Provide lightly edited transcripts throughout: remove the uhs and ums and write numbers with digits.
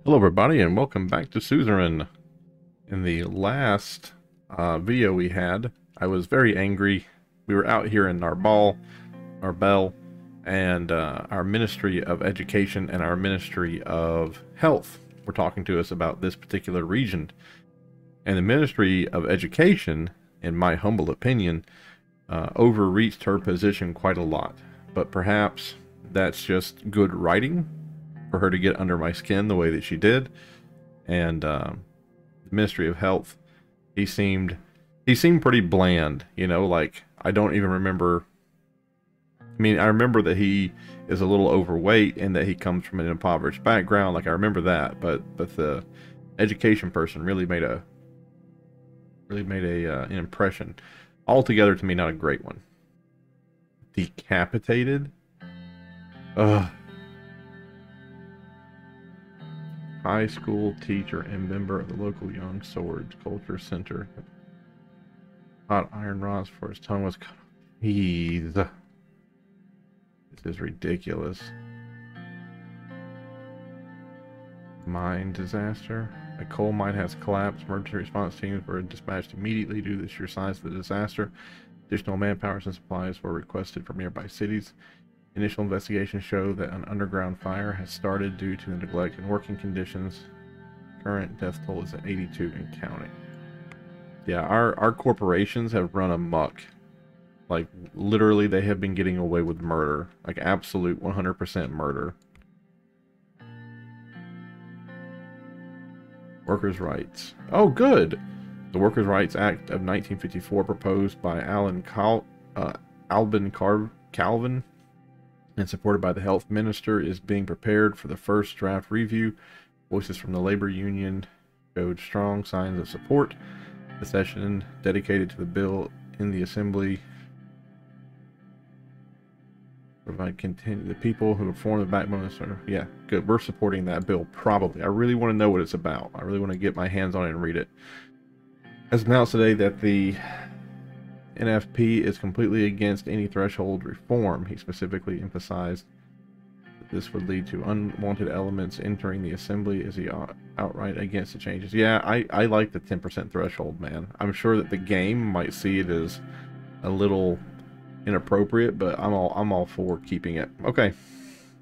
Hello everybody and welcome back to Suzerain. In the last video we had, I was very angry. We were out here in Narbel, and our Ministry of Education and our Ministry of Health were talking to us about this particular region. And the Ministry of Education, in my humble opinion, overreached her position quite a lot. But perhaps that's just good writing for her to get under my skin the way that she did. And the Ministry of Health, he seemed pretty bland, you know, like I don't even remember. I mean, I remember that he is a little overweight and that he comes from an impoverished background. Like I remember that, but the education person really made a an impression. Altogether, to me, not a great one. Decapitated. Ugh. High school teacher and member of the local Young Swords Culture Center. Hot iron rods for his tongue was cut off. Jeez. This is ridiculous. Mine disaster. A coal mine has collapsed. Emergency response teams were dispatched immediately due to the sheer size of the disaster. Additional manpower and supplies were requested from nearby cities. Initial investigations show that an underground fire has started due to the neglect and working conditions. Current death toll is at 82 and counting. Yeah, our corporations have run amok. Like, literally, they have been getting away with murder. Like, absolute 100% murder. Workers' rights. Oh, good! The Workers' Rights Act of 1954, proposed by Calvin, and supported by the health minister, is being prepared for the first draft review. Voices from the labor union showed strong signs of support. The session dedicated to the bill in the assembly provide continue the people who form the backbone of the yeah, good. We're supporting that bill, probably. I really want to know what it's about. I really want to get my hands on it and read it. As announced today that the NFP is completely against any threshold reform. He specifically emphasized that this would lead to unwanted elements entering the assembly. Is he outright against the changes? Yeah, I like the 10% threshold, man. I'm sure that the game might see it as a little inappropriate, but I'm all for keeping it. Okay.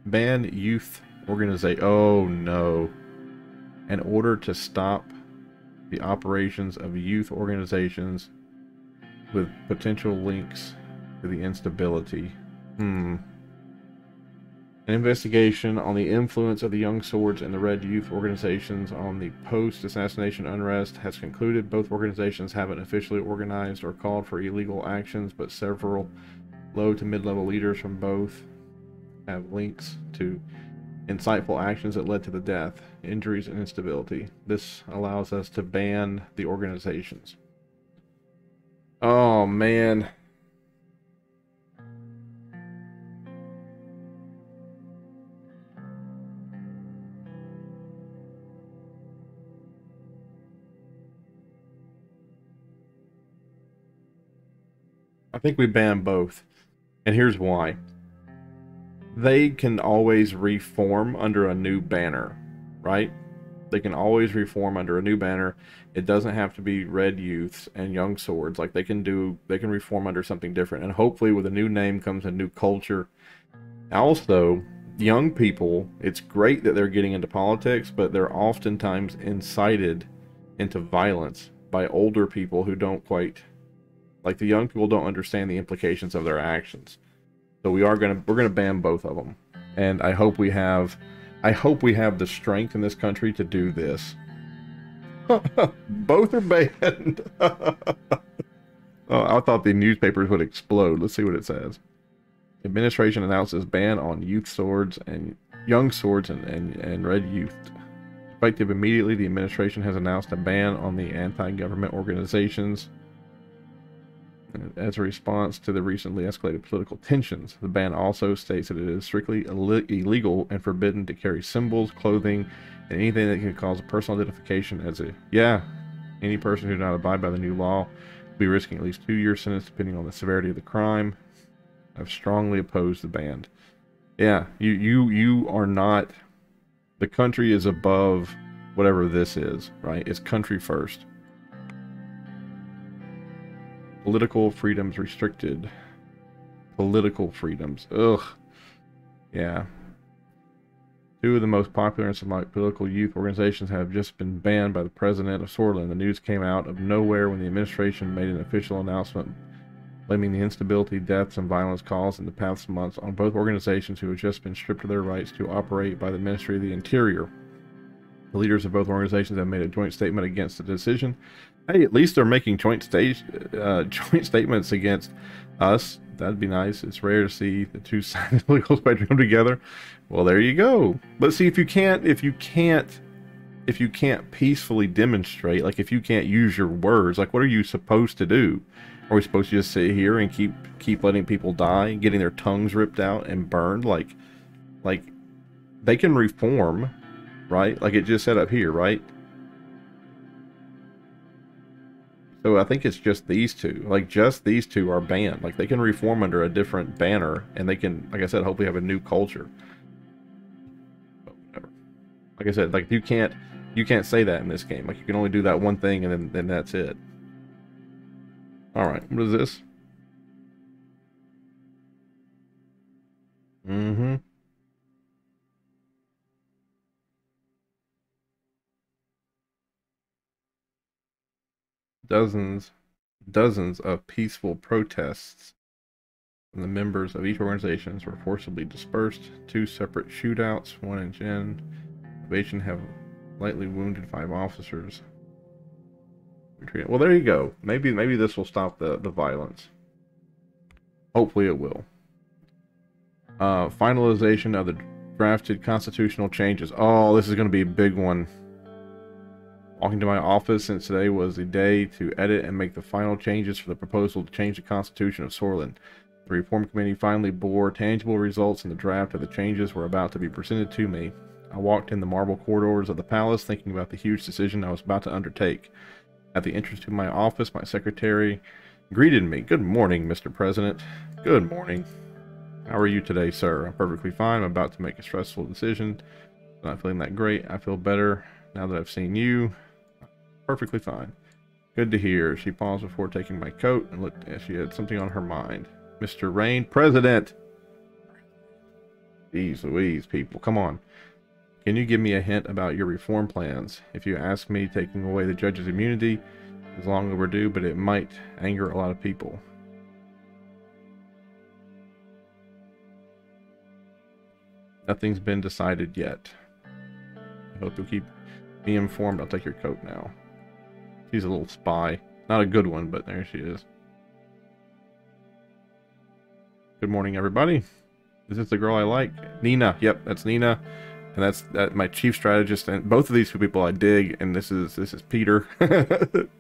Ban youth organization. Oh no. In order to stop the operations of youth organizations with potential links to the instability. An investigation on the influence of the Young Swords and the Red Youth organizations on the post-assassination unrest has concluded. Both organizations haven't officially organized or called for illegal actions, but several low to mid-level leaders from both have links to insightful actions that led to the death, injuries, and instability. This allows us to ban the organizations. Oh, man. I think we ban both. And here's why. They can always reform under a new banner, right? They can always reform under a new banner. It doesn't have to be Red Youths and Young Swords. Like they can reform under something different. And hopefully with a new name comes a new culture. Also, young people, it's great that they're getting into politics, but they're oftentimes incited into violence by older people who don't quite, like the young people don't understand the implications of their actions. So we're gonna ban both of them. And I hope we have the strength in this country to do this. Both are banned. Oh, I thought the newspapers would explode. Let's see what it says. Administration announces ban on youth swords and young swords and red youth. Effective immediately, the administration has announced a ban on the anti-government organizations as a response to the recently escalated political tensions. The ban also states that it is strictly illegal and forbidden to carry symbols, clothing, and anything that can cause a personal identification as a, any person who does not abide by the new law will be risking at least 2 years sentence depending on the severity of the crime. I've strongly opposed the ban. Yeah, you are not The country is above whatever this is, right? It's country first. Political freedoms restricted. Political freedoms. Ugh. Yeah. Two of the most popular and select political youth organizations have just been banned by the president of Sorlin. The news came out of nowhere when the administration made an official announcement blaming the instability, deaths, and violence caused in the past months on both organizations who have just been stripped of their rights to operate by the Ministry of the Interior. The leaders of both organizations have made a joint statement against the decision. Hey, at least they're making joint statements against us. That'd be nice. It's rare to see the two sides of the legal spectrum come together. Well, there you go. But see, if you can't peacefully demonstrate, like if you can't use your words, like what are you supposed to do? Are we supposed to just sit here and keep letting people die, getting their tongues ripped out and burned? Like they can reform, right? Like it just said up here, right? So I think it's just these two. Like just these two are banned. Like they can reform under a different banner, and they can, like I said, hopefully have a new culture. But whatever. Like I said, like you can't say that in this game. Like you can only do that one thing, and then that's it. All right, what is this? Mm-hmm. Dozens of peaceful protests from the members of each organization were forcibly dispersed. Two separate shootouts, one in Jen. Invasion have lightly wounded 5 officers. Well, there you go. Maybe this will stop the violence. Hopefully it will. Finalization of the drafted constitutional changes. Oh, this is going to be a big one. Walking to my office since today was the day to edit and make the final changes for the proposal to change the Constitution of Sorlin. The Reform Committee finally bore tangible results in the draft of the changes were about to be presented to me. I walked in the marble corridors of the palace thinking about the huge decision I was about to undertake. At the entrance to my office, my secretary greeted me. Good morning, Mr. President. Good morning. How are you today, sir? I'm perfectly fine. I'm about to make a stressful decision. I'm not feeling that great. I feel better now that I've seen you. Perfectly fine. Good to hear. She paused before taking my coat and looked as she had something on her mind. Mr. Rain, President! Jeez Louise, people. Come on. Can you give me a hint about your reform plans? If you ask me, taking away the judge's immunity is long overdue, but it might anger a lot of people. Nothing's been decided yet. I hope you'll keep me informed. I'll take your coat now. She's a little spy. Not a good one, but there she is. Good morning, everybody. Is this the girl I like? Nina. Yep, that's Nina. And that's my chief strategist. And both of these two people I dig. And this is Peter.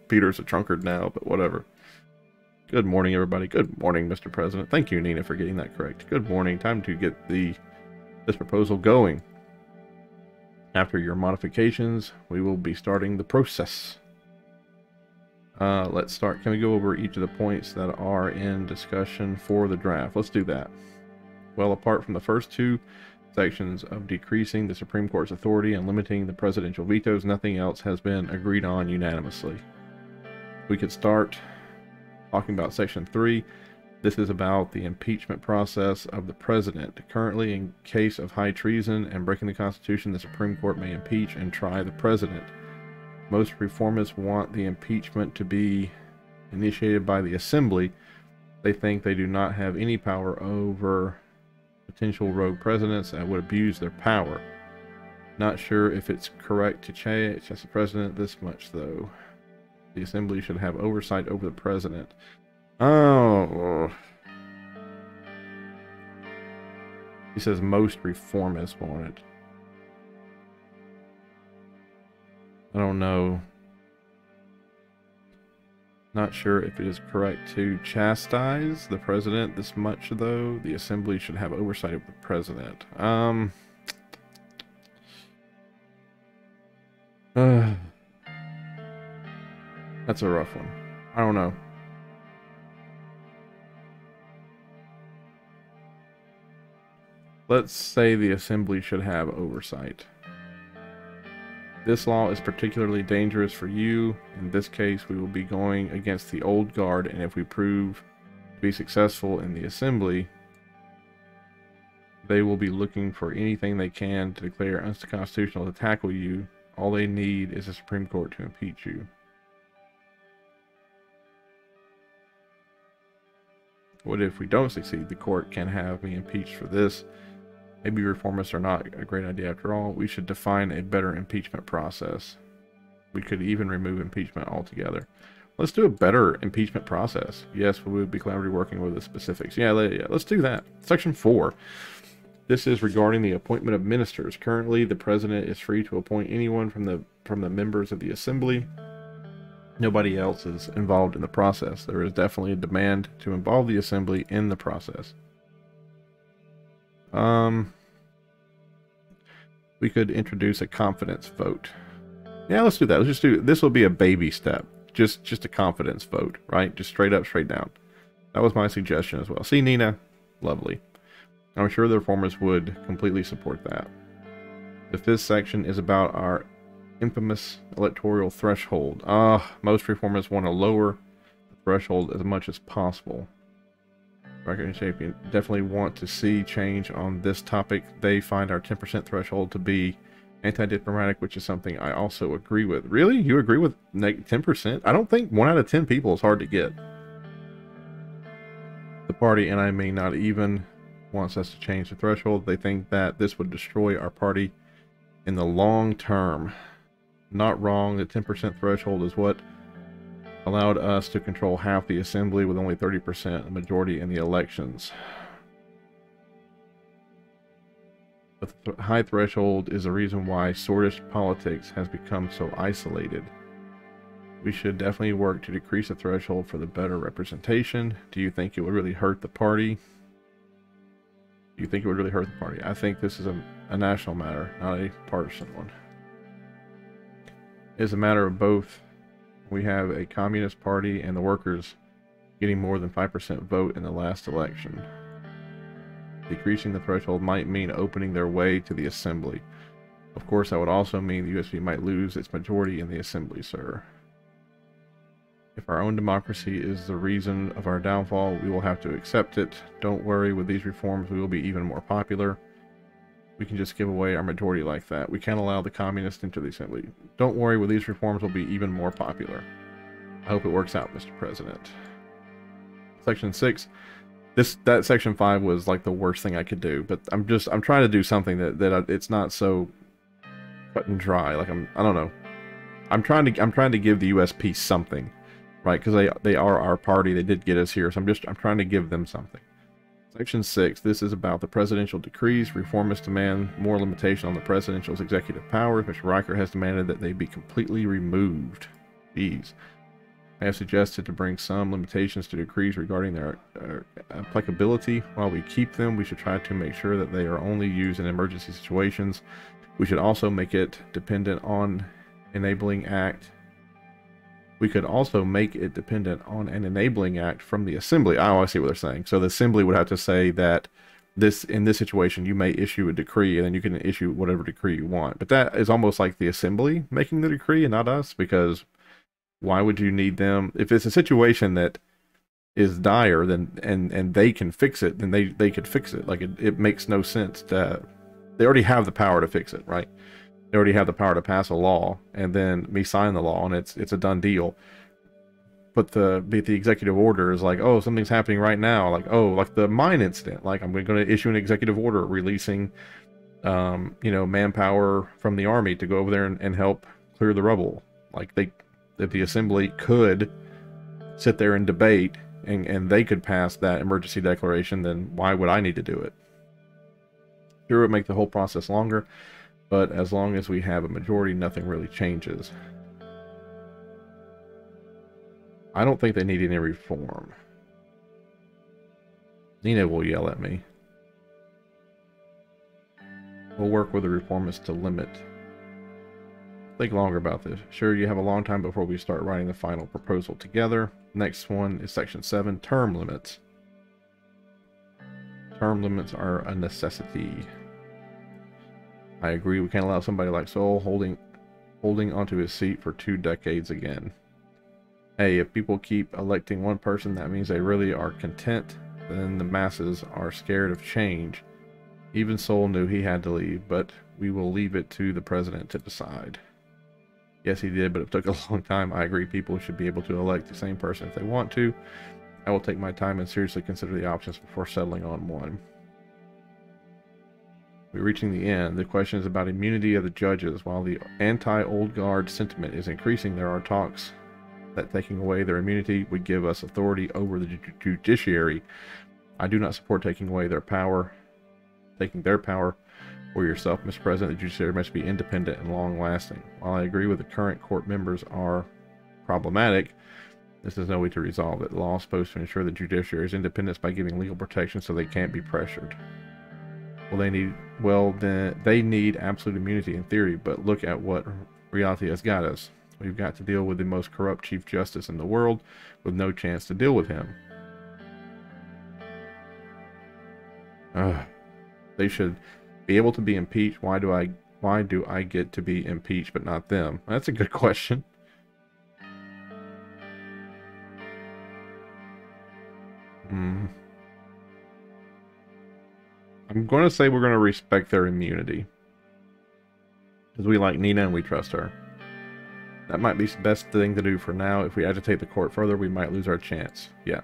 Peter's a drunkard now, but whatever. Good morning, everybody. Good morning, Mr. President. Thank you, Nina, for getting that correct. Good morning. Time to get this proposal going. After your modifications, we will be starting the process. Let's start. Can we go over each of the points that are in discussion for the draft? Let's do that. Well, apart from the first two sections of decreasing the Supreme Court's authority and limiting the presidential vetoes, nothing else has been agreed on unanimously. We could start talking about Section 3. This is about the impeachment process of the president. Currently, in case of high treason and breaking the Constitution, the Supreme Court may impeach and try the president. Most reformists want the impeachment to be initiated by the Assembly. They think they do not have any power over potential rogue presidents that would abuse their power. Not sure if it's correct to change the president this much, though. The Assembly should have oversight over the president. Oh. He says most reformists want it. I don't know. Not sure if it is correct to chastise the president this much, though. The Assembly should have oversight of the president. That's a rough one. I don't know. Let's say the Assembly should have oversight. This law is particularly dangerous for you. In this case, we will be going against the old guard, and if we prove to be successful in the assembly, they will be looking for anything they can to declare unconstitutional to tackle you. All they need is the Supreme Court to impeach you. What if we don't succeed? The court can have me impeached for this. Maybe reformists are not a great idea after all. We should define a better impeachment process. We could even remove impeachment altogether. Let's do a better impeachment process. Yes, we would be collaboratively working with the specifics. Yeah, let's do that. Section 4. This is regarding the appointment of ministers. Currently, the president is free to appoint anyone from the members of the assembly. Nobody else is involved in the process. There is definitely a demand to involve the assembly in the process. We could introduce a confidence vote. Yeah, let's do that. Let's just do, this will be a baby step. Just a confidence vote, right? Just straight up, straight down. That was my suggestion as well. See, Nina? Lovely. I'm sure the reformers would completely support that. The 5th section is about our infamous electoral threshold. Most reformers want to lower the threshold as much as possible. Record and Champion definitely want to see change on this topic. They find our 10% threshold to be anti-diplomatic, which is something I also agree with. Really? You agree with 10%? I don't think 1 out of 10 people is hard to get. The party, and I may not even, wants us to change the threshold. They think that this would destroy our party in the long term. Not wrong. The 10% threshold is what allowed us to control half the assembly with only 30% majority in the elections. The high threshold is the reason why Swedish politics has become so isolated. We should definitely work to decrease the threshold for the better representation. Do you think it would really hurt the party? Do you think it would really hurt the party? I think this is a national matter, not a partisan one. It's a matter of both. We have a communist party and the workers getting more than 5% vote in the last election. Decreasing the threshold might mean opening their way to the assembly. Of course, that would also mean the USB might lose its majority in the assembly, sir. If our own democracy is the reason of our downfall, we will have to accept it. Don't worry, with these reforms, we will be even more popular. We can just give away our majority like that. We can't allow the communists into the assembly. Don't worry, with these reforms, we'll be even more popular. I hope it works out, Mr. President. Section 6. That section 5 was like the worst thing I could do, but I'm trying to do something that it's not so cut and dry. Like I don't know. I'm trying to give the USP something, right? Because they are our party. They did get us here, so I'm trying to give them something. Section 6. This is about the presidential decrees. Reformists demand more limitation on the presidential's executive powers. Mr. Riker has demanded that they be completely removed. Jeez. I have suggested to bring some limitations to decrees regarding their applicability. While we keep them, we should try to make sure that they are only used in emergency situations. We should also make it dependent on enabling act. We could also make it dependent on an enabling act from the assembly. Oh, I see what they're saying. So the assembly would have to say that in this situation, you may issue a decree, and then you can issue whatever decree you want. But that is almost like the assembly making the decree and not us, because why would you need them? If it's a situation that is dire, then and they can fix it, then they could fix it. Like it makes no sense to. They already have the power to fix it, right? They already have the power to pass a law, and then me sign the law, and it's a done deal. But the executive order is like, oh, something's happening right now. Like, oh, like the mine incident. Like, I'm going to issue an executive order releasing, manpower from the army to go over there and help clear the rubble. Like, if the assembly could sit there and debate, and they could pass that emergency declaration, then why would I need to do it? Sure, it would make the whole process longer. But as long as we have a majority, nothing really changes. I don't think they need any reform. Nina will yell at me. We'll work with the reformists to limit. Think longer about this. Sure, you have a long time before we start writing the final proposal together. Next one is Section 7, term limits. Term limits are a necessity. I agree, we can't allow somebody like Sol holding holding onto his seat for 2 decades again. Hey, if people keep electing one person, that means they really are content. Then the masses are scared of change. Even Sol knew he had to leave, but we will leave it to the president to decide. Yes, he did, but it took a long time. I agree people should be able to elect the same person if they want to. I will take my time and seriously consider the options before settling on one. We're reaching the end. The question is about immunity of the judges. While the anti-old guard sentiment is increasing, there are talks that taking away their immunity would give us authority over the judiciary. I do not support taking away their power. Taking their power for yourself, Mr. President, the judiciary must be independent and long-lasting. While I agree with the current court members are problematic, this is no way to resolve it. The law is supposed to ensure the judiciary's independence by giving legal protection so they can't be pressured. They need absolute immunity in theory, but look at what reality has got us. We've got to deal with the most corrupt Chief Justice in the world with no chance to deal with him. They should be able to be impeached. Why do I get to be impeached but not them? That's a good question. I'm going to say we're going to respect their immunity. Because we like Nina and we trust her. That might be the best thing to do for now. If we agitate the court further, we might lose our chance. Yeah.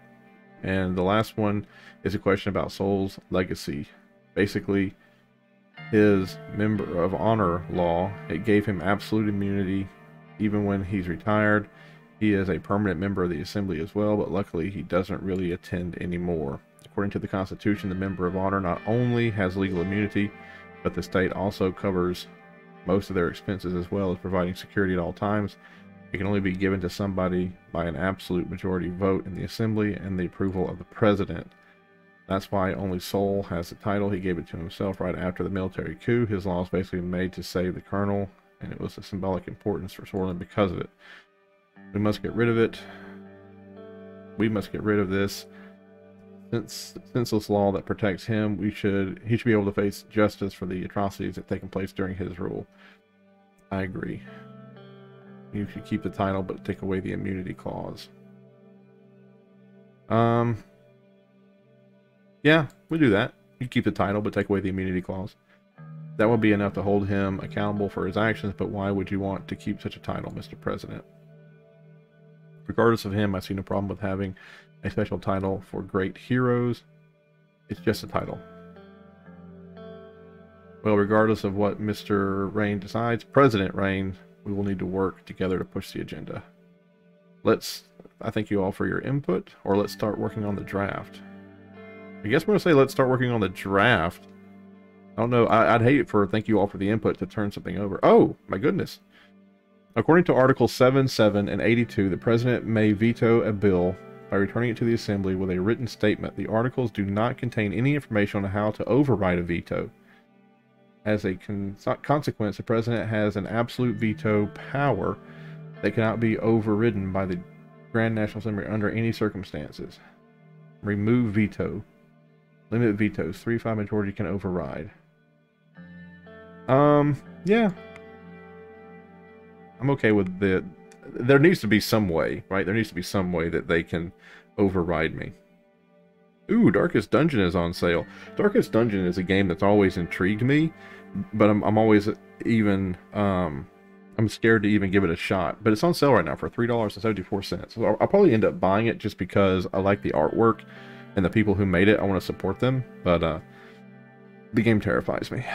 And the last one is a question about Sol's legacy. Basically, his Member of Honor law, it gave him absolute immunity even when he's retired. He is a permanent member of the Assembly as well, but luckily he doesn't really attend anymore. According to the Constitution, the Member of Honor not only has legal immunity, but the state also covers most of their expenses as well as providing security at all times. It can only be given to somebody by an absolute majority vote in the Assembly and the approval of the President. That's why only Sol has the title. He gave it to himself right after the military coup. His law was basically made to save the colonel, and it was a symbolic importance for Sorlin because of it. We must get rid of it. We must get rid of this senseless law that protects him. He should be able to face justice for the atrocities that have taken place during his rule. I agree. You should keep the title, but take away the immunity clause. Yeah, we do that. You keep the title, but take away the immunity clause. That would be enough to hold him accountable for his actions, but why would you want to keep such a title, Mr. President? Regardless of him, I see no problem with having a special title for great heroes. It's just a title. Well, regardless of what Mr. Rain decides, President Rain, we will need to work together to push the agenda. I thank you all for your input, or let's start working on the draft. I guess we're going to say let's start working on the draft. I don't know. I'd hate it for thank you all for the input to turn something over. Oh, my goodness. According to Articles 7, 7, and 82, the President may veto a bill by returning it to the Assembly with a written statement. The articles do not contain any information on how to override a veto. As a consequence, the President has an absolute veto power that cannot be overridden by the Grand National Assembly under any circumstances. Remove veto. Limit vetoes. 3-5 majority can override. Yeah. I'm okay with there needs to be some way, right? There needs to be some way that they can override me. Ooh, Darkest Dungeon is on sale. Darkest Dungeon is a game that's always intrigued me, but I'm always even, I'm scared to even give it a shot. But it's on sale right now for $3.74. So I'll probably end up buying it just because I like the artwork and the people who made it. I want to support them, but the game terrifies me.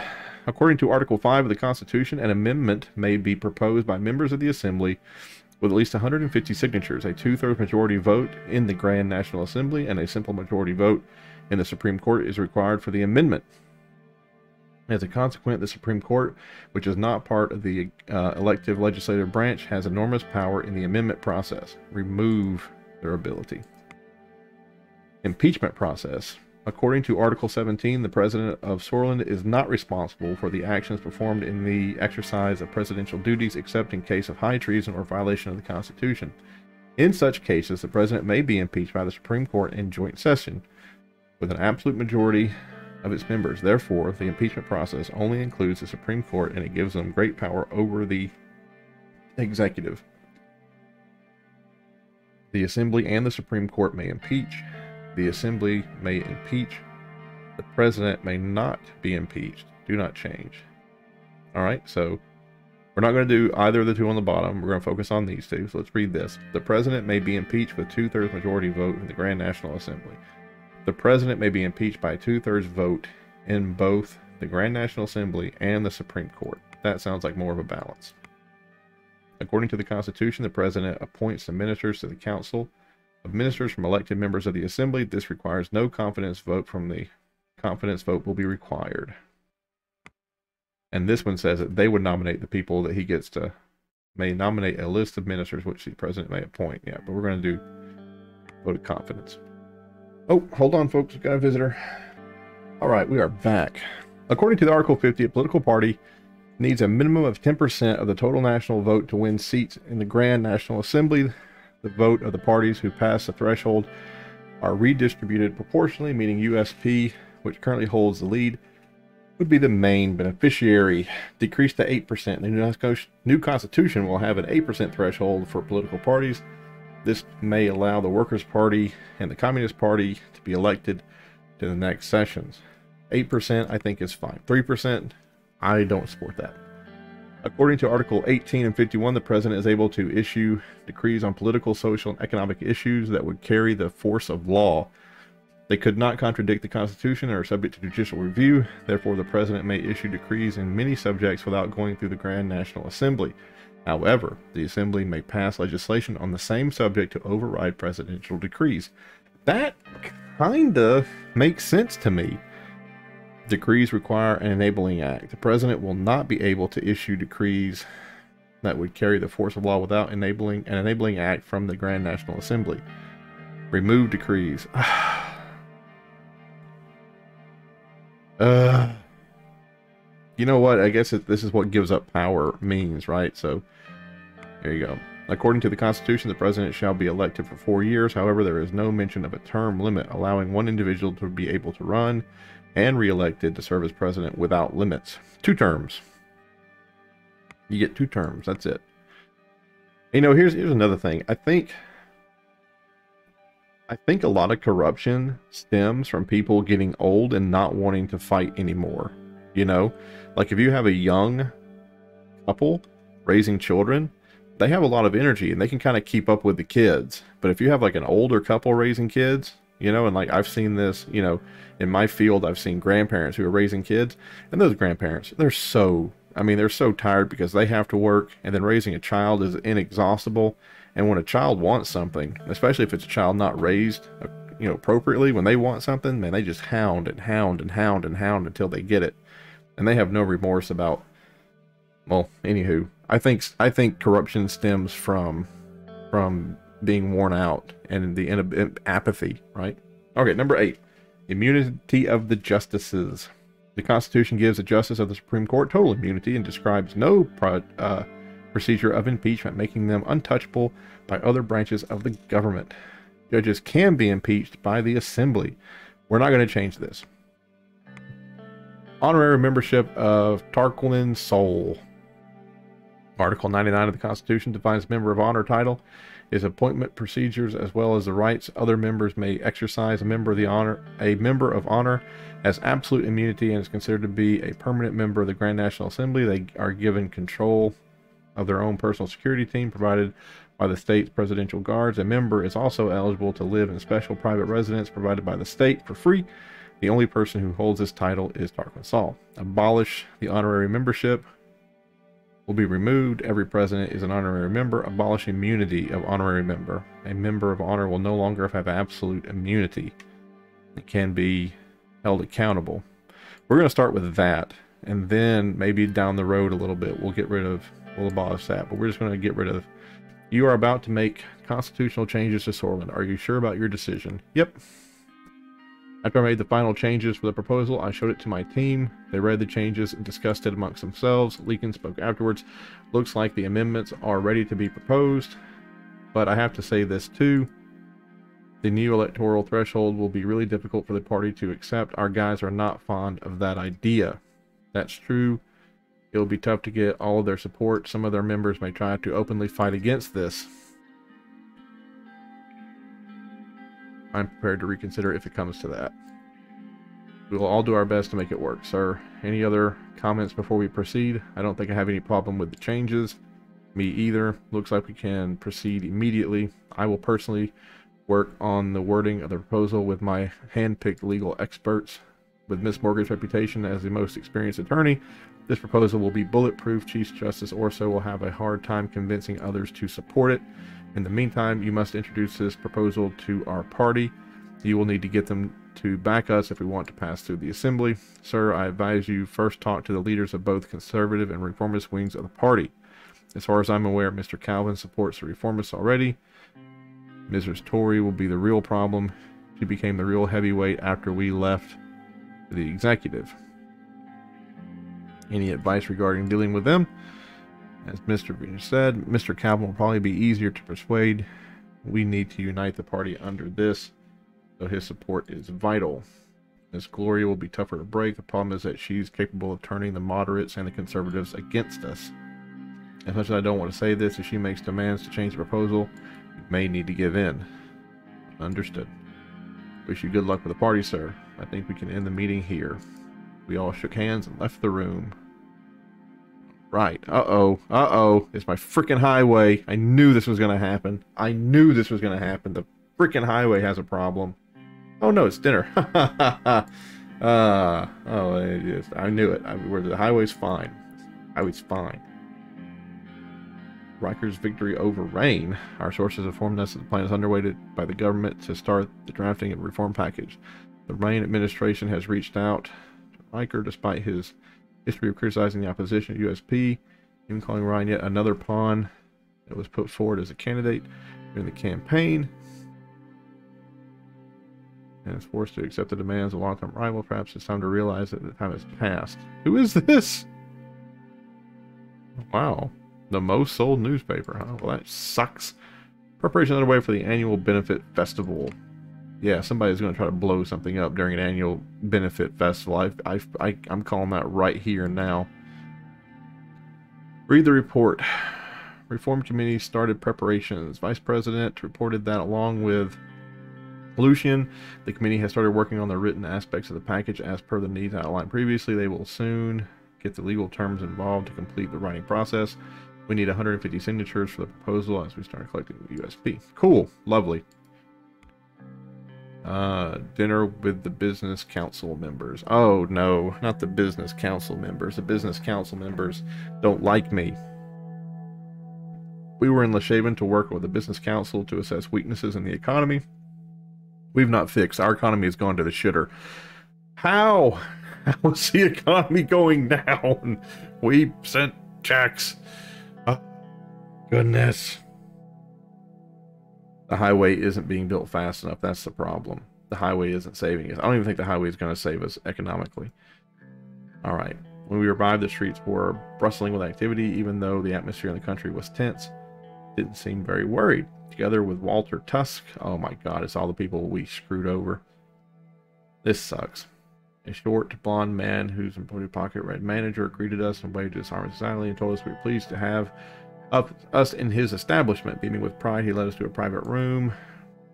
According to Article 5 of the Constitution, an amendment may be proposed by members of the Assembly with at least 150 signatures. A 2/3 majority vote in the Grand National Assembly and a simple majority vote in the Supreme Court is required for the amendment. As a consequence, the Supreme Court, which is not part of the elective legislative branch, has enormous power in the amendment process. Remove their ability. Impeachment process. According to Article 17, the President of Sorland is not responsible for the actions performed in the exercise of presidential duties except in case of high treason or violation of the Constitution. In such cases, the President may be impeached by the Supreme Court in joint session with an absolute majority of its members. Therefore, the impeachment process only includes the Supreme Court, and it gives them great power over the Executive. The Assembly and the Supreme Court may impeach. The Assembly may impeach. The President may not be impeached. Do not change. All right, so we're not going to do either of the two on the bottom. We're going to focus on these two. So let's read this. The President may be impeached with 2/3 majority vote in the Grand National Assembly. The President may be impeached by a 2/3 vote in both the Grand National Assembly and the Supreme Court. That sounds like more of a balance. According to the Constitution, the President appoints the ministers to the Council of Ministers from elected members of the Assembly. This requires no confidence vote. From the confidence vote will be required. And this one says that they would nominate the people that he gets to, may nominate a list of ministers which the President may appoint. Yeah, but we're going to do vote of confidence. Oh, hold on, folks. We've got a visitor. All right, we are back. According to the Article 50, a political party needs a minimum of 10% of the total national vote to win seats in the Grand National Assembly. The vote of the parties who pass the threshold are redistributed proportionally, meaning USP, which currently holds the lead, would be the main beneficiary. Decreased to 8%. The new Constitution will have an 8% threshold for political parties. This may allow the Workers' Party and the Communist Party to be elected to the next sessions. 8% I think is fine. 3%, I don't support that. According to Article 18 and 51, the President is able to issue decrees on political, social, and economic issues that would carry the force of law. They could not contradict the Constitution and are subject to judicial review. Therefore, the President may issue decrees in many subjects without going through the Grand National Assembly. However, the Assembly may pass legislation on the same subject to override presidential decrees. That kinda makes sense to me. Decrees require an enabling act. The President will not be able to issue decrees that would carry the force of law without an enabling act from the Grand National Assembly. Remove decrees. You know what? I guess this is what gives up power means, right? So, here you go. According to the Constitution, the President shall be elected for 4 years. However, there is no mention of a term limit, allowing one individual to be able to run and re-elected to serve as President without limits. 2 terms. You get 2 terms. That's it. You know, here's another thing. I think a lot of corruption stems from people getting old and not wanting to fight anymore. You know, like if you have a young couple raising children, they have a lot of energy and they can kind of keep up with the kids. But if you have like an older couple raising kids, you know, and like I've seen this, you know, in my field, I've seen grandparents who are raising kids, and those grandparents, they're so tired because they have to work, and then raising a child is inexhaustible. And when a child wants something, especially if it's a child not raised, you know, appropriately, when they want something, man, they just hound and hound and hound and hound until they get it. And they have no remorse about, well, anywho, I think corruption stems from being worn out and the apathy, right? Okay, number 8, immunity of the justices. The Constitution gives the justice of the Supreme Court total immunity and describes no procedure of impeachment, making them untouchable by other branches of the government. Judges can be impeached by the Assembly. We're not going to change this. Honorary membership of Tarquin Sol. Article 99 of the Constitution defines member of honor title, his appointment procedures, as well as the rights other members may exercise. A member of honor has absolute immunity and is considered to be a permanent member of the Grand National Assembly. They are given control of their own personal security team provided by the state's presidential guards. A member is also eligible to live in special private residence provided by the state for free. The only person who holds this title is Tarquin Sol. Abolish the honorary membership will be removed. Every president is an honorary member. Abolish immunity of honorary member. A member of honor will no longer have absolute immunity. It can be held accountable. We're going to start with that, and then maybe down the road a little bit we'll abolish that, but we're just going to get rid of. You are about to make constitutional changes to Sorland. Are you sure about your decision? Yep. After I made the final changes for the proposal, I showed it to my team. They read the changes and discussed it amongst themselves. Leakin spoke afterwards. Looks like the amendments are ready to be proposed, but I have to say this too. The new electoral threshold will be really difficult for the party to accept. Our guys are not fond of that idea. That's true. It'll be tough to get all of their support. Some of their members may try to openly fight against this. I'm prepared to reconsider if it comes to that. We will all do our best to make it work, sir. Any other comments before we proceed? I don't think I have any problem with the changes. Me either. Looks like we can proceed immediately. I will personally work on the wording of the proposal with my hand-picked legal experts. With Miss Morgan's reputation as the most experienced attorney, this proposal will be bulletproof. Chief Justice Orso will have a hard time convincing others to support it. In the meantime, you must introduce this proposal to our party. You will need to get them to back us if we want to pass through the assembly. Sir, I advise you first talk to the leaders of both conservative and reformist wings of the party. As far as I'm aware, Mr. Calvin supports the reformists already. Mrs. Tory will be the real problem. She became the real heavyweight after we left the executive. Any advice regarding dealing with them? As Mr. Green said, Mr. Calvin will probably be easier to persuade. We need to unite the party under this, so his support is vital. Miss Gloria will be tougher to break. The problem is that she's capable of turning the moderates and the conservatives against us. As much as I don't want to say this, if she makes demands to change the proposal, you may need to give in. Understood. Wish you good luck with the party, sir. I think we can end the meeting here. We all shook hands and left the room. Right. Uh-oh. Uh-oh. It's my freaking highway. I knew this was going to happen. I knew this was going to happen. The freaking highway has a problem. Oh, no, it's dinner. I knew it. The highway's fine. Highway's fine. Riker's victory over Rain. Our sources informed us that the plan is underway by the government to start the drafting of a reform package. The Rain administration has reached out to Riker despite his history of criticizing the opposition at USP, even calling Ryan yet another pawn that was put forward as a candidate during the campaign, and is forced to accept the demands of a long-term rival. Perhaps it's time to realize that the time has passed. Who is this? Wow. The most sold newspaper, huh? Well, that sucks. Preparation underway for the annual benefit festival. Yeah, somebody's going to try to blow something up during an annual benefit festival. I'm calling that right here and now. Read the report. Reform Committee started preparations. Vice President reported that along with Lucian, the committee has started working on the written aspects of the package as per the needs outlined previously. They will soon get the legal terms involved to complete the writing process. We need 150 signatures for the proposal as we start collecting the USP. Cool. Lovely. Dinner with the business council members. Oh no, not the business council members. The business council members don't like me. We were in Leshaven to work with the business council to assess weaknesses in the economy. We've not fixed. Our economy has gone to the shitter. How? How is the economy going down? We sent checks. Oh, goodness. The highway isn't being built fast enough. That's the problem. The highway isn't saving us. I don't even think the highway is going to save us economically. All right. When we arrived, the streets were bustling with activity, even though the atmosphere in the country was tense. Didn't seem very worried. Together with Walter Tusk. Oh my God, it's all the people we screwed over. This sucks. A short, blonde man whose employee pocket red manager greeted us and waved his arms silently and told us we were pleased to have us in his establishment. Beaming with pride, he led us to a private room.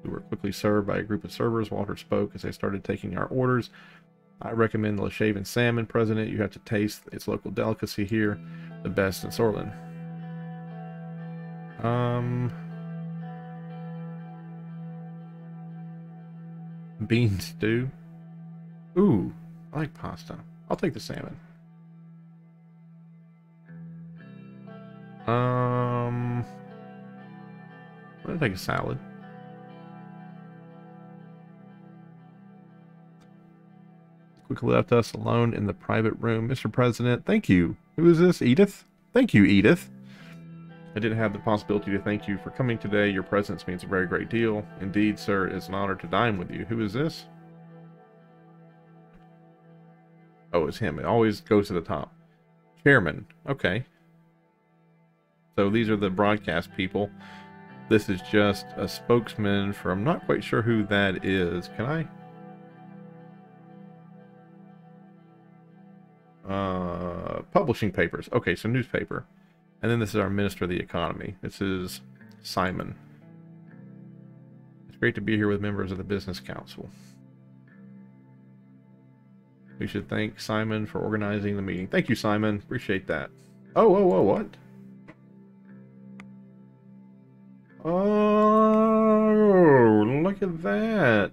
We were quickly served by a group of servers. Walter spoke as they started taking our orders. I recommend the Leshaven salmon, President. You have to taste its local delicacy here, the best in Sorlin. Bean stew. Ooh, I like pasta. I'll take the salmon. I'm gonna take a salad. Quickly left us alone in the private room. Mr. President, thank you. Who is this? Edith? Thank you, Edith. I didn't have the possibility to thank you for coming today. Your presence means a very great deal. Indeed, sir, it's an honor to dine with you. Who is this? Oh, it's him. It always goes to the top. Chairman. Okay. So these are the broadcast people. This is just a spokesman for... I'm not quite sure who that is. Can I? publishing papers. Okay, so newspaper. And then this is our Minister of the Economy. This is Simon. It's great to be here with members of the Business Council. We should thank Simon for organizing the meeting. Thank you, Simon. Appreciate that. Oh, what? Oh, look at that.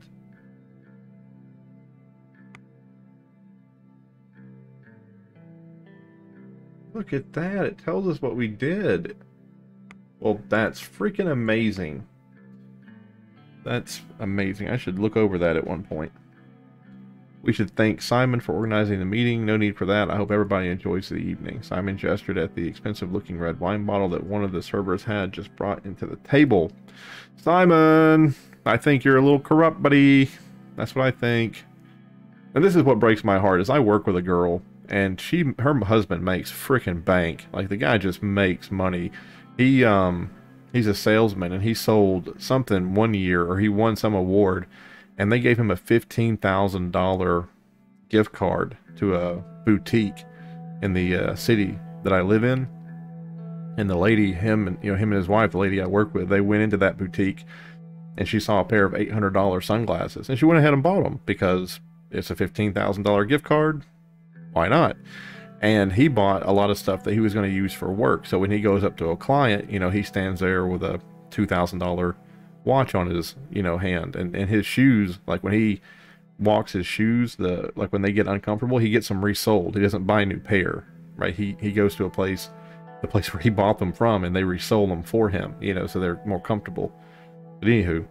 Look at that. It tells us what we did. Well, that's freaking amazing. That's amazing. I should look over that at one point. We should thank Simon for organizing the meeting. No need for that. I hope everybody enjoys the evening. Simon gestured at the expensive-looking red wine bottle that one of the servers had just brought into the table. Simon, I think you're a little corrupt, buddy. That's what I think. And this is what breaks my heart, is I work with a girl, and her husband makes freaking bank. Like, the guy just makes money. He's a salesman, and he sold something one year, or he won some award, and they gave him a $15,000 gift card to a boutique in the city that I live in. And the lady, him and his wife, the lady I work with, they went into that boutique, and she saw a pair of $800 sunglasses, and she went ahead and bought them because it's a $15,000 gift card. Why not? And he bought a lot of stuff that he was going to use for work. So when he goes up to a client, he stands there with a $2,000 watch on his hand, and his shoes, like when he walks his shoes, like when they get uncomfortable, he gets them resold. He doesn't buy a new pair, right? He goes to the place where he bought them from, and they resole them for him, so they're more comfortable. But anywho,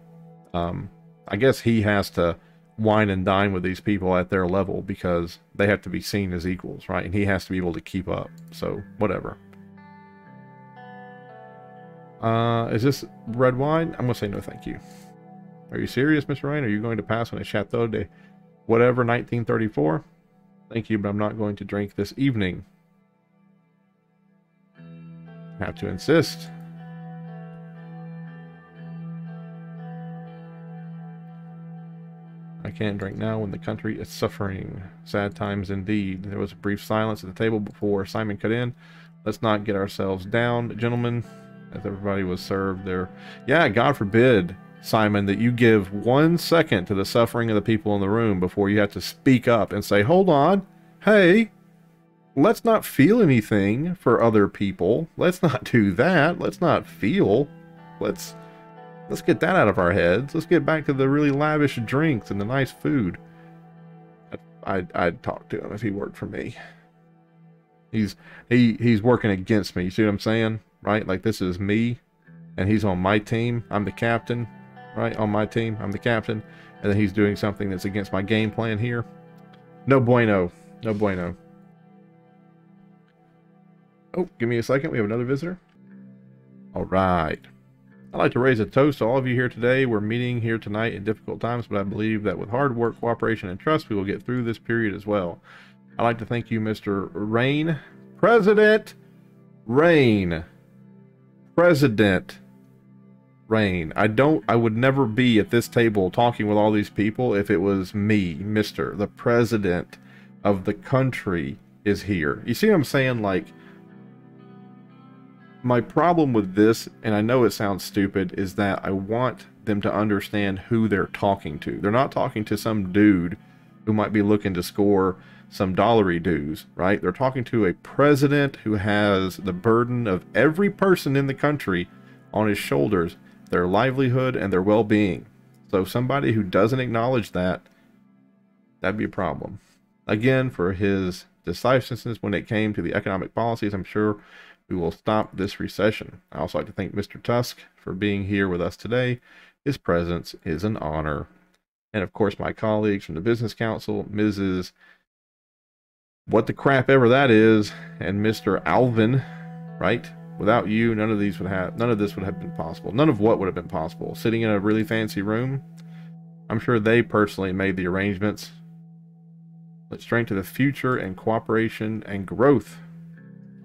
I guess he has to wine and dine with these people at their level because they have to be seen as equals, right? And he has to be able to keep up. So whatever. Is this red wine? I'm going to say no thank you. Are you serious, Mr. Rain? Are you going to pass on a Chateau de whatever 1934? Thank you, but I'm not going to drink this evening. I have to insist. I can't drink now when the country is suffering. Sad times indeed. There was a brief silence at the table before Simon cut in. Let's not get ourselves down, gentlemen. As everybody was served there. Yeah, God forbid, Simon, that you give 1 second to the suffering of the people in the room before you have to speak up and say, hold on, hey, let's not feel anything for other people. Let's not do that. Let's not feel. Let's get that out of our heads. Let's get back to the really lavish drinks and the nice food. I'd talk to him if he worked for me. He's working against me. You see what I'm saying? Right? Like, this is me, and he's on my team. I'm the captain, right? On my team, I'm the captain, and then he's doing something that's against my game plan here. No bueno. No bueno. Oh, give me a second. We have another visitor. All right. I'd like to raise a toast to all of you here today. We're meeting here tonight in difficult times, but I believe that with hard work, cooperation, and trust, we will get through this period as well. I'd like to thank you, Mr. Rain. President Rain. President Rain. I would never be at this table talking with all these people if it was me, Mr. The President of the country is here. You see what I'm saying? Like, my problem with this, and I know it sounds stupid, is that I want them to understand who they're talking to. They're not talking to some dude who might be looking to score some dollary dues, right? They're talking to a president who has the burden of every person in the country on his shoulders, their livelihood and their well-being. So somebody who doesn't acknowledge that, that'd be a problem. Again, for his decisiveness when it came to the economic policies, I'm sure we will stop this recession. I also like to thank Mr. Tusk for being here with us today. His presence is an honor. And of course, my colleagues from the Business Council, Mrs. What the crap ever that is, and Mr. Alvin, right? Without you, none of this would have been possible. None of what would have been possible. Sitting in a really fancy room, I'm sure they personally made the arrangements. Let's drink to the future and cooperation and growth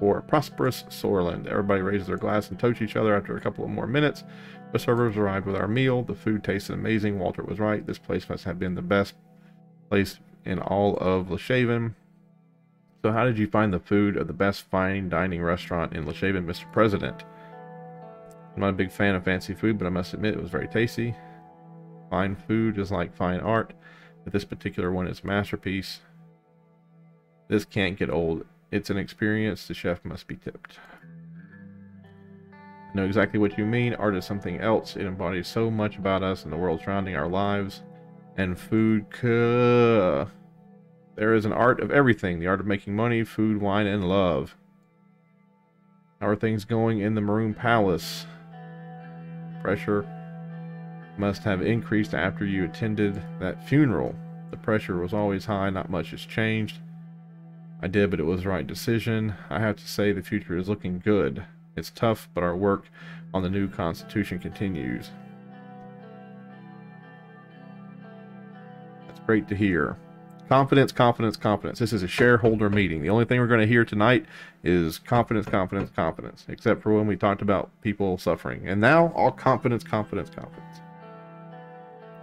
for a prosperous Soarland. Everybody raises their glass and toast each other after a couple of more minutes. The servers arrived with our meal. The food tasted amazing. Walter was right. This place must have been the best place in all of Leshaven. So how did you find the food of the best fine dining restaurant in Leshaven, Mr. President? I'm not a big fan of fancy food, but I must admit it was very tasty. Fine food is like fine art, but this particular one is a masterpiece. This can't get old. It's an experience. The chef must be tipped. I know exactly what you mean. Art is something else. It embodies so much about us and the world surrounding our lives. And food, there is an art of everything. The art of making money, food, wine, and love. How are things going in the Maroon Palace? Pressure must have increased after you attended that funeral. The pressure was always high. Not much has changed. I did, but it was the right decision. I have to say the future is looking good. It's tough, but our work on the new Constitution continues. That's great to hear. Confidence, confidence, confidence. This is a shareholder meeting. The only thing we're going to hear tonight is confidence, confidence, confidence, except for when we talked about people suffering. And now, all confidence, confidence, confidence.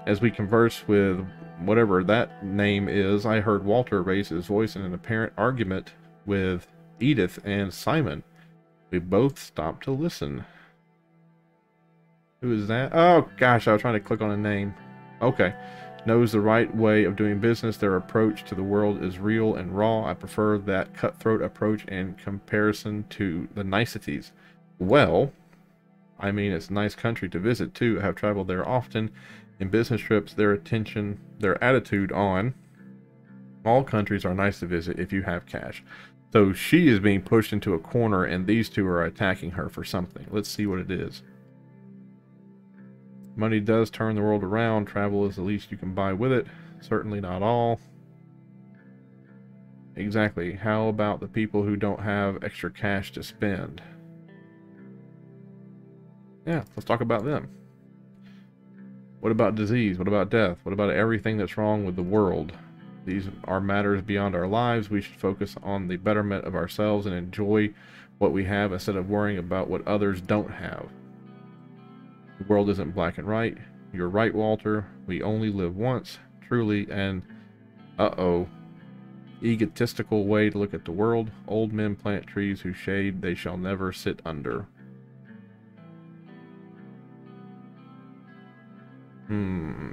As we converse with whatever that name is, I heard Walter raise his voice in an apparent argument with Edith and Simon. We both stopped to listen. Who is that? Oh, gosh, I was trying to click on a name. Okay. Knows the right way of doing business. Their approach to the world is real and raw. I prefer that cutthroat approach in comparison to the niceties. Well, I mean, it's a nice country to visit, too. I have traveled there often. In business trips, their attitude on all countries are nice to visit if you have cash. So she is being pushed into a corner, and these two are attacking her for something. Let's see what it is. Money does turn the world around. Travel is the least you can buy with it. Certainly not all. Exactly. How about the people who don't have extra cash to spend? Yeah, let's talk about them. What about disease? What about death? What about everything that's wrong with the world? These are matters beyond our lives. We should focus on the betterment of ourselves and enjoy what we have instead of worrying about what others don't have. The world isn't black and white. You're right, Walter. We only live once, truly, and egotistical way to look at the world. Old men plant trees whose shade they shall never sit under.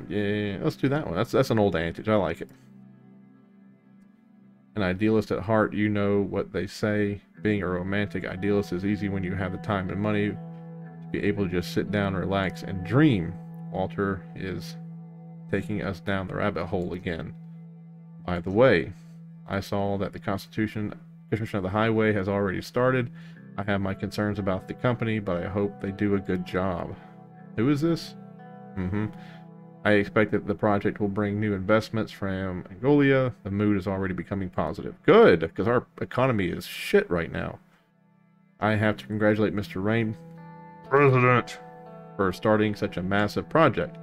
Yeah, let's do that one. That's an old adage. I like it. An idealist at heart, you know what they say. Being a romantic idealist is easy when you have the time and money to be able to just sit down, relax, and dream. Walter is taking us down the rabbit hole again. By the way, I saw that the construction of the highway has already started. I have my concerns about the company, but I hope they do a good job. Who is this? I expect that the project will bring new investments from Angola. The mood is already becoming positive. Good, because our economy is shit right now. I have to congratulate Mr. Rain, President, for starting such a massive project.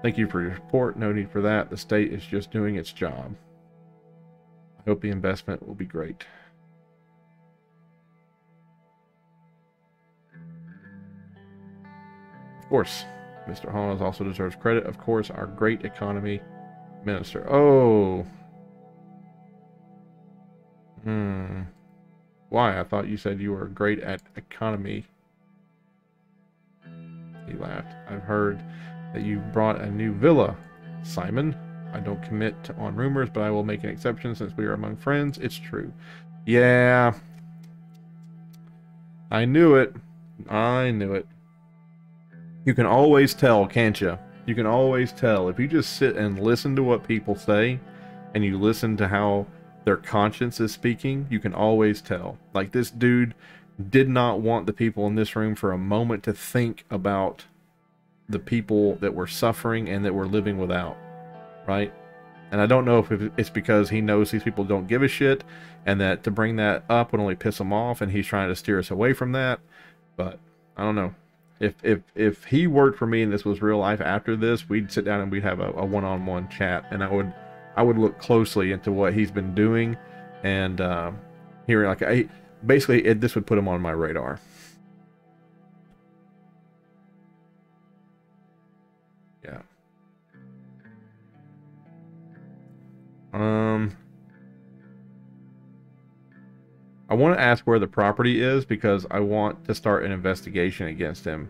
Thank you for your support. No need for that. The state is just doing its job. I hope the investment will be great. Of course, Mr. Hawes also deserves credit. Of course, our great economy minister. Oh. Why? I thought you said you were great at economy. He laughed. I've heard that you brought a new villa, Simon. I don't commit on rumors, but I will make an exception since we are among friends. It's true. Yeah. I knew it. I knew it. You can always tell, can't you? You can always tell. If you just sit and listen to what people say, and you listen to how their conscience is speaking, you can always tell. Like, this dude did not want the people in this room for a moment to think about the people that were suffering and that were living without, right? And I don't know if it's because he knows these people don't give a shit, and that to bring that up would only piss him off, and he's trying to steer us away from that. But I don't know. If he worked for me and this was real life after this, we'd sit down and we'd have a one-on-one chat, and I would look closely into what he's been doing, and hearing, like, basically this would put him on my radar. Yeah. I want to ask where the property is because I want to start an investigation against him.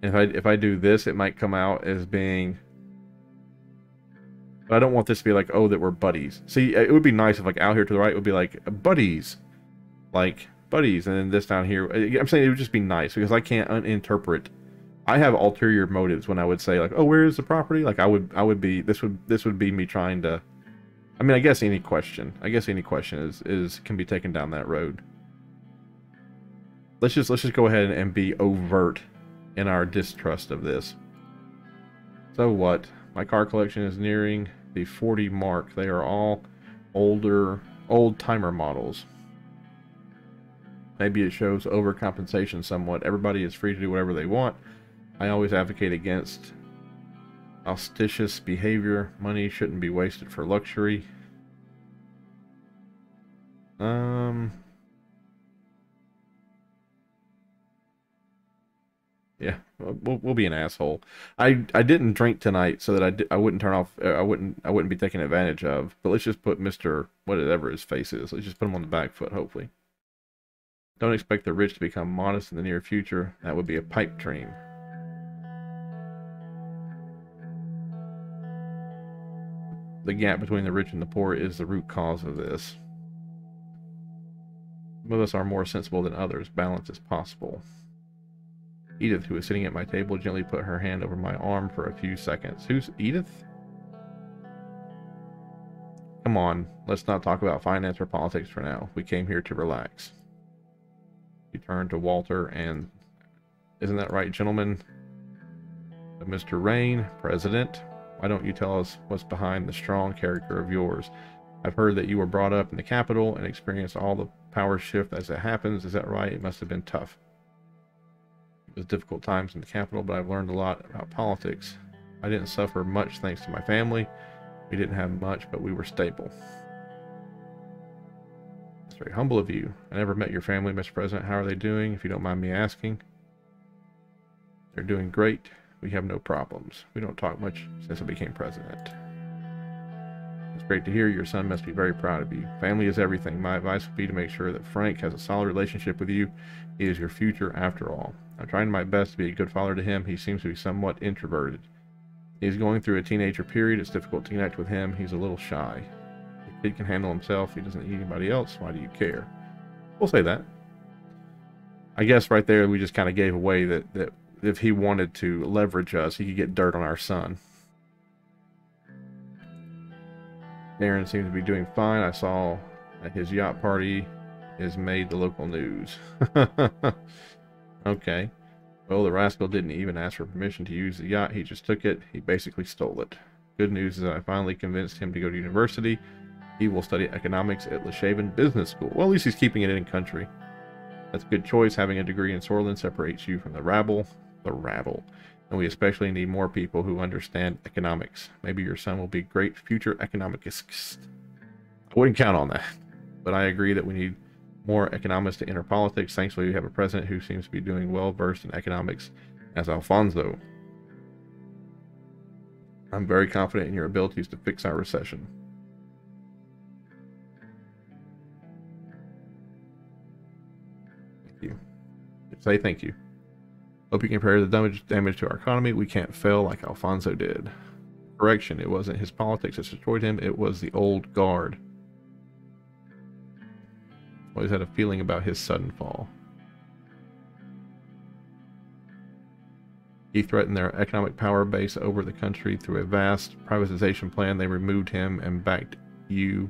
If I do this, it might come out as being... But I don't want this to be like, oh, that we're buddies. See, it would be nice if, like, out here to the right, it would be like, buddies. Like, buddies. And then this down here, I'm saying it would just be nice because I can't interpret. I have ulterior motives when I would say, like, oh, where is the property? Like, I would be, this would be me trying to... I mean, I guess any question can be taken down that road. Let's just go ahead and be overt in our distrust of this. So what? My car collection is nearing the 40 mark. They are all old-timer models. Maybe it shows overcompensation somewhat. Everybody is free to do whatever they want. I always advocate against ostentatious behavior. Money shouldn't be wasted for luxury. Yeah, we'll be an asshole. I didn't drink tonight so that I wouldn't turn off. I wouldn't be taken advantage of. But let's just put Mr. whatever his face is. Let's just put him on the back foot. Hopefully, don't expect the rich to become modest in the near future. That would be a pipe dream. The gap between the rich and the poor is the root cause of this. Some of us are more sensible than others. Balance is possible. Edith, who was sitting at my table, gently put her hand over my arm for a few seconds. Who's Edith? Come on, let's not talk about finance or politics for now. We came here to relax. He turned to Walter and... Isn't that right, gentlemen? Mr. Rain, President, why don't you tell us what's behind the strong character of yours? I've heard that you were brought up in the capital and experienced all the power shift as it happens. Is that right? It must have been tough. It was difficult times in the capital, but I've learned a lot about politics. I didn't suffer much thanks to my family. We didn't have much, but we were stable. It's very humble of you. I never met your family, Mr. President. How are they doing, if you don't mind me asking? They're doing great. We have no problems. We don't talk much since I became president. It's great to hear. Your son must be very proud of you. Family is everything. My advice would be to make sure that Frank has a solid relationship with you. He is your future after all. I'm trying my best to be a good father to him. He seems to be somewhat introverted. He's going through a teenager period. It's difficult to connect with him. He's a little shy. The kid can handle himself. He doesn't need anybody else. Why do you care? We'll say that. I guess right there we just kind of gave away that if he wanted to leverage us, he could get dirt on our son. Darren seems to be doing fine. I saw that his yacht party has made the local news. Okay. Well, the rascal didn't even ask for permission to use the yacht. He just took it. He basically stole it. Good news is that I finally convinced him to go to university. He will study economics at Leshaven Business School. Well, at least he's keeping it in country. That's a good choice. Having a degree in Sorlin separates you from the rabble. And we especially need more people who understand economics. Maybe your son will be a great future economicist. I wouldn't count on that. But I agree that we need more economists to enter politics. Thankfully, we have a president who seems to be doing well versed in economics as Alfonso. I'm very confident in your abilities to fix our recession. Thank you. Say thank you. Hope you can repair the damage to our economy. We can't fail like Alfonso did. Correction, it wasn't his politics that destroyed him. It was the old guard. Always had a feeling about his sudden fall. He threatened their economic power base over the country through a vast privatization plan. They removed him and backed you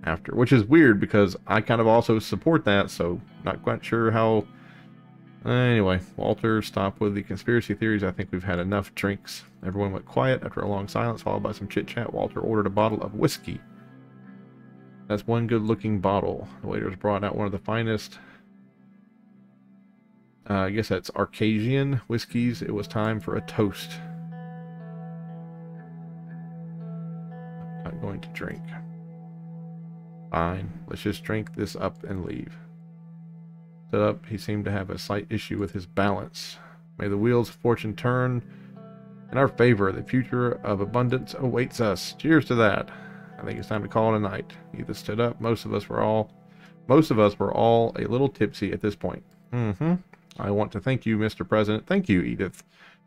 after, which is weird because I kind of also support that, so not quite sure how. Anyway, Walter, stop with the conspiracy theories. I think we've had enough drinks. Everyone went quiet after a long silence, followed by some chit-chat. Walter ordered a bottle of whiskey. That's one good-looking bottle. The waiters brought out one of the finest, I guess that's Arcasian whiskeys. It was time for a toast. I'm not going to drink. Fine, let's just drink this up and leave. Stood up, he seemed to have a slight issue with his balance. May the wheels of fortune turn in our favor. The future of abundance awaits us. Cheers to that. I think it's time to call it a night. Edith stood up. Most Most of us were all a little tipsy at this point. I want to thank you, Mr. President. Thank you, Edith,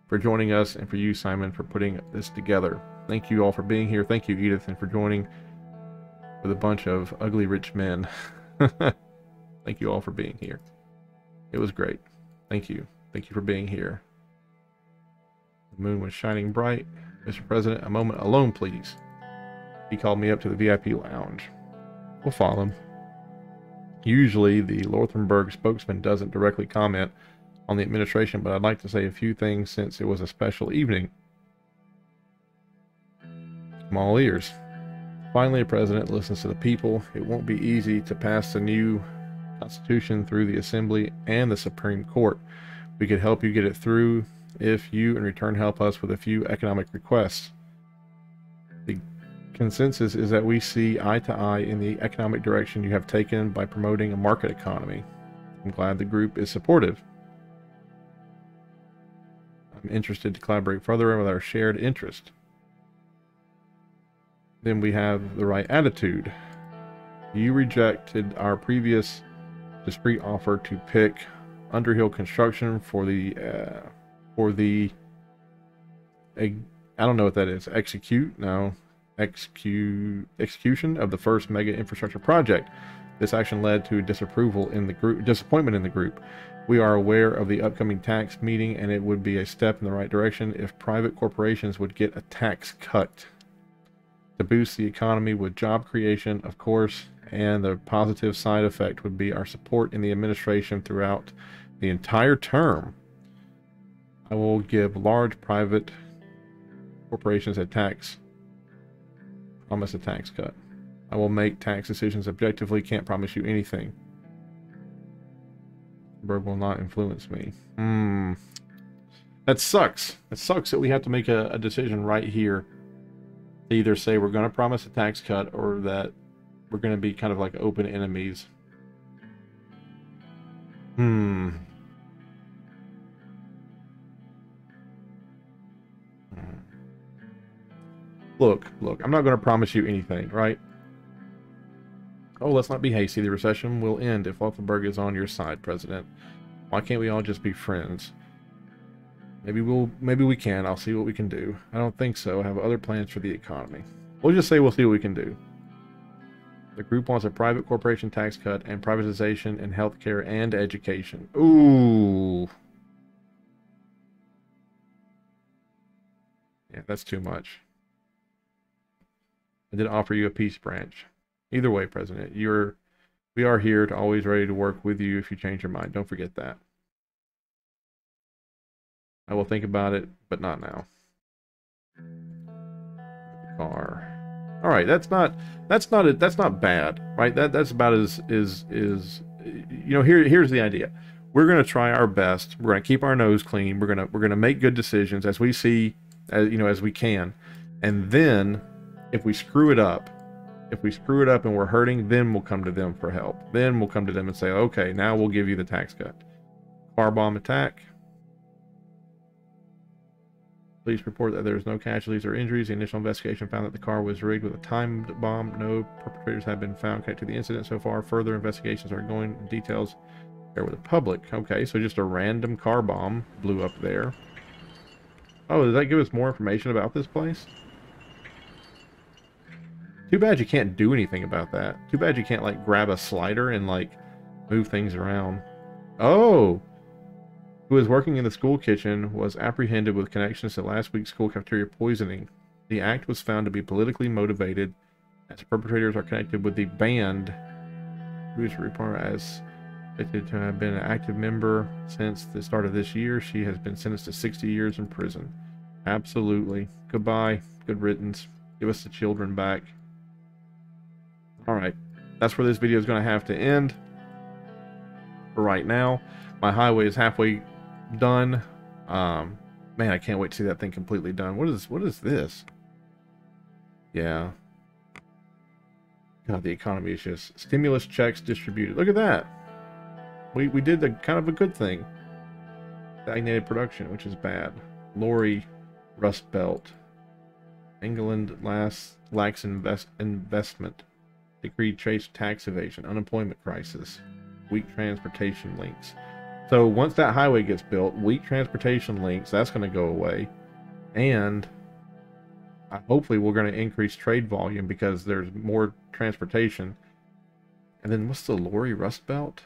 for joining us, and for you, Simon, for putting this together. Thank you all for being here. Thank you, Edith, and for joining with a bunch of ugly rich men. Thank you all for being here. It was great. Thank you. Thank you for being here. The moon was shining bright. Mr. President, a moment alone, please. He called me up to the VIP lounge. We'll follow him. Usually, the Lorthenburg spokesman doesn't directly comment on the administration, but I'd like to say a few things since it was a special evening. I'm all ears. Finally, a president listens to the people. It won't be easy to pass the new Constitution through the Assembly and the Supreme Court. We could help you get it through if you, in return, help us with a few economic requests. The consensus is that we see eye to eye in the economic direction you have taken by promoting a market economy. I'm glad the group is supportive. I'm interested to collaborate further with our shared interest. Then we have the right attitude. You rejected our previous discreet offer to pick Underhill Construction for the I don't know what that is. Execution of the first mega infrastructure project. This action led to disappointment in the group. We are aware of the upcoming tax meeting, and it would be a step in the right direction if private corporations would get a tax cut to boost the economy with job creation, of course, and the positive side effect would be our support in the administration throughout the entire term. I will give large private corporations promise a tax cut. I will make tax decisions objectively, can't promise you anything. Berg will not influence me. That sucks. It sucks that we have to make a decision right here to either say we're going to promise a tax cut or that we're going to be kind of like open enemies. Look, I'm not going to promise you anything, right? Oh, let's not be hasty. The recession will end if Lothenberg is on your side, President. Why can't we all just be friends? Maybe we can. I'll see what we can do. I don't think so. I have other plans for the economy. We'll just say we'll see what we can do. The group wants a private corporation tax cut and privatization in healthcare and education. Ooh. Yeah, that's too much. I did offer you a peace branch. Either way, President, we are here to always ready to work with you if you change your mind. Don't forget that. I will think about it, but not now. Car. All right, that's not bad, right? That's about as you know. Here's the idea. We're gonna try our best. We're gonna keep our nose clean. We're gonna make good decisions as we see, as we can, and then if we screw it up and we're hurting, then we'll come to them for help. Then we'll come to them and say, okay, now we'll give you the tax cut. Car bomb attack. Police report that there was no casualties or injuries. The initial investigation found that the car was rigged with a timed bomb. No perpetrators have been found connected to the incident so far. Further investigations are going. Details share with the public. Okay, so just a random car bomb blew up there. Oh, does that give us more information about this place? Too bad you can't do anything about that. Too bad you can't, like, grab a slider and, like, move things around. Oh! Who was working in the school kitchen was apprehended with connections to last week's school cafeteria poisoning. The act was found to be politically motivated, as perpetrators are connected with the band, whose report as expected to have been an active member since the start of this year. She has been sentenced to 60 years in prison. Absolutely. Goodbye. Good riddance. Give us the children back. Alright, that's where this video is going to have to end for right now. My highway is halfway done. Man, I can't wait to see that thing completely done. What is this? Yeah. God, the economy is just stimulus checks distributed. Look at that. We did kind of a good thing. Stagnated production, which is bad. Lorry, Rust Belt. England lacks investment. decreed chase tax evasion, unemployment crisis, weak transportation links. So once that highway gets built, weak transportation links, that's going to go away. And hopefully we're going to increase trade volume because there's more transportation. And then what's the Lorry Rust Belt?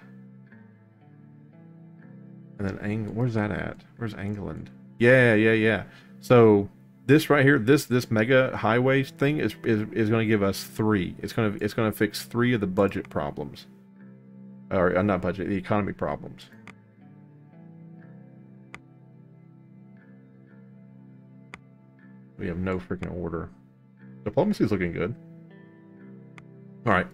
And then where's that at? Where's England? Yeah. So this right here, this mega highway thing is going to give us 3. It's going to fix 3 of the budget problems, or not budget, the economic problems. We have no freaking order. Diplomacy's looking good. All right,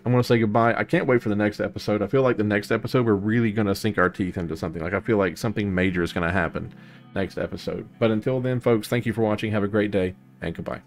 I'm going to say goodbye. I can't wait for the next episode. I feel like the next episode, we're really going to sink our teeth into something. Like, I feel like something major is going to happen next episode. But until then, folks, thank you for watching. Have a great day, and goodbye.